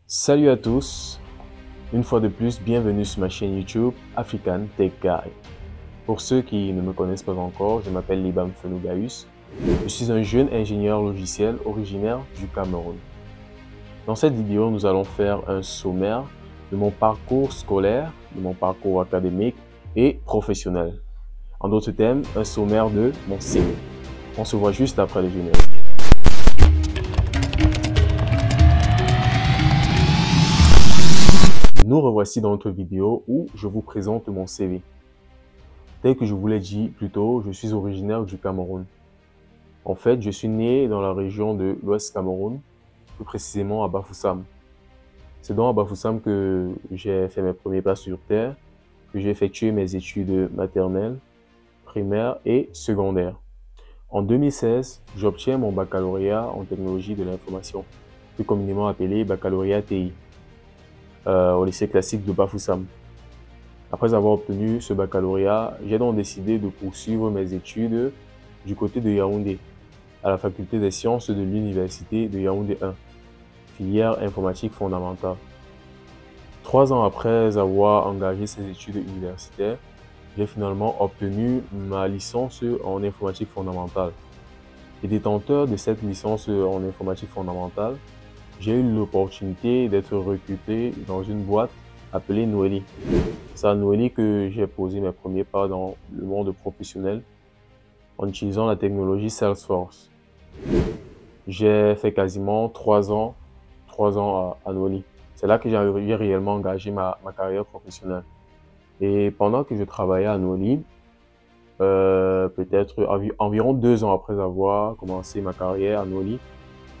Salut à tous, une fois de plus, bienvenue sur ma chaîne YouTube African Tech Guy. Pour ceux qui ne me connaissent pas encore, je m'appelle Libam Fenougaïus. Je suis un jeune ingénieur logiciel originaire du Cameroun. Dans cette vidéo, nous allons faire un sommaire de mon parcours scolaire, de mon parcours académique et professionnel. En d'autres termes, un sommaire de mon CV. On se voit juste après le générique. Nous revoici dans notre vidéo où je vous présente mon CV. Tel que je vous l'ai dit plus tôt, je suis originaire du Cameroun. En fait, je suis né dans la région de l'Ouest Cameroun, plus précisément à Bafoussam. C'est dans Bafoussam que j'ai fait mes premiers pas sur Terre, que j'ai effectué mes études maternelles, primaires et secondaires. En 2016, j'obtiens mon baccalauréat en technologie de l'information, plus communément appelé baccalauréat TI, au lycée classique de Bafoussam. Après avoir obtenu ce baccalauréat, j'ai donc décidé de poursuivre mes études du côté de Yaoundé, à la faculté des sciences de l'université de Yaoundé 1, filière informatique fondamentale. 3 ans après avoir engagé ces études universitaires, j'ai finalement obtenu ma licence en informatique fondamentale. Et détenteur de cette licence en informatique fondamentale, j'ai eu l'opportunité d'être recruté dans une boîte appelée Noeli. C'est à Noeli que j'ai posé mes premiers pas dans le monde professionnel en utilisant la technologie Salesforce. J'ai fait quasiment 3 ans à Noeli. C'est là que j'ai réellement engagé ma carrière professionnelle. Et pendant que je travaillais à Noeli, peut-être environ 2 ans après avoir commencé ma carrière à Noeli,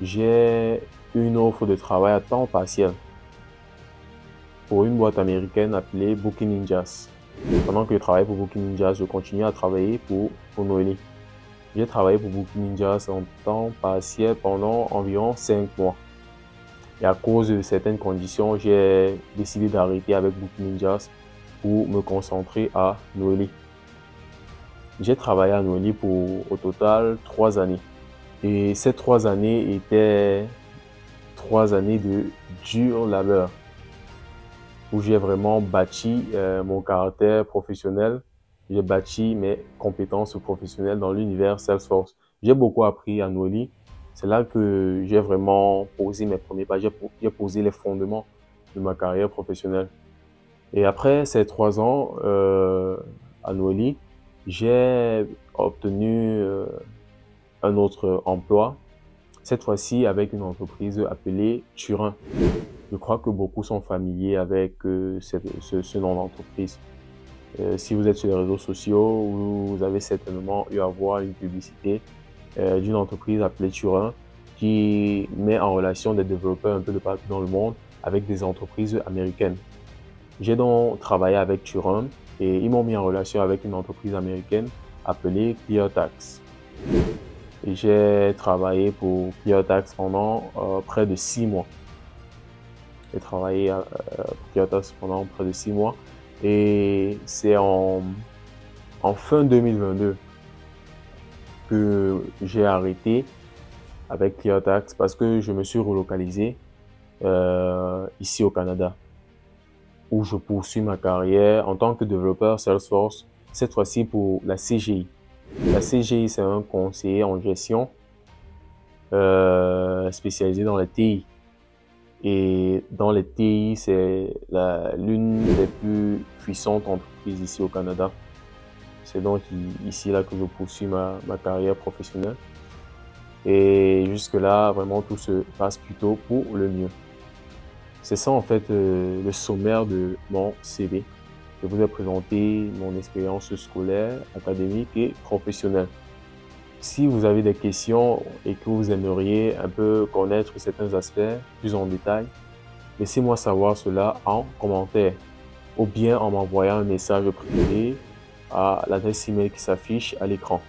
j'ai eu une offre de travail à temps partiel pour une boîte américaine appelée Booking Ninjas. Pendant que je travaillais pour Booking Ninjas, je continuais à travailler pour Noeli. J'ai travaillé pour Booking Ninjas en temps partiel pendant environ 5 mois. Et à cause de certaines conditions, j'ai décidé d'arrêter avec Booking Ninjas pour me concentrer à Noeli. J'ai travaillé à Noeli pour au total 3 années. Et ces 3 années étaient 3 années de dur labeur, où j'ai vraiment bâti mon caractère professionnel. J'ai bâti mes compétences professionnelles dans l'univers Salesforce. J'ai beaucoup appris à Noeli. C'est là que j'ai vraiment posé mes premiers pas. J'ai posé les fondements de ma carrière professionnelle. Et après ces 3 ans à Noeli, j'ai obtenu un autre emploi, cette fois-ci avec une entreprise appelée Turin. Je crois que beaucoup sont familiers avec ce nom d'entreprise. Si vous êtes sur les réseaux sociaux, vous avez certainement eu à voir une publicité d'une entreprise appelée Turin qui met en relation des développeurs un peu de partout dans le monde avec des entreprises américaines. J'ai donc travaillé avec Turin et ils m'ont mis en relation avec une entreprise américaine appelée ClearTax. Et j'ai travaillé pour ClearTax pendant près de 6 mois. J'ai travaillé pour ClearTax pendant près de 6 mois. Et c'est en fin 2022 que j'ai arrêté avec ClearTax parce que je me suis relocalisé ici au Canada, où je poursuis ma carrière en tant que développeur Salesforce, cette fois-ci pour la CGI. La CGI, c'est un conseiller en gestion spécialisé dans la TI. Et dans les TI, c'est l'une des plus puissantes entreprises ici au Canada. C'est donc ici là que je poursuis ma carrière professionnelle. Et jusque-là, vraiment, tout se passe plutôt pour le mieux. C'est ça en fait le sommaire de mon CV. Je vous ai présenté mon expérience scolaire, académique et professionnelle. Si vous avez des questions et que vous aimeriez un peu connaître certains aspects plus en détail, laissez-moi savoir cela en commentaire ou bien en m'envoyant un message privé à l'adresse email qui s'affiche à l'écran.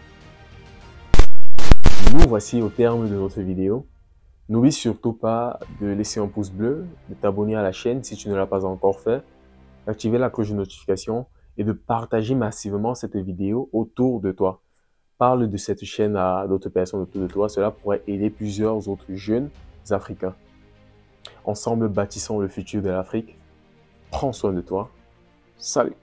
Nous voici au terme de notre vidéo. N'oublie surtout pas de laisser un pouce bleu, de t'abonner à la chaîne si tu ne l'as pas encore fait, d'activer la cloche de notification et de partager massivement cette vidéo autour de toi. Parle de cette chaîne à d'autres personnes autour de toi. Cela pourrait aider plusieurs autres jeunes Africains. Ensemble, bâtissons le futur de l'Afrique. Prends soin de toi. Salut!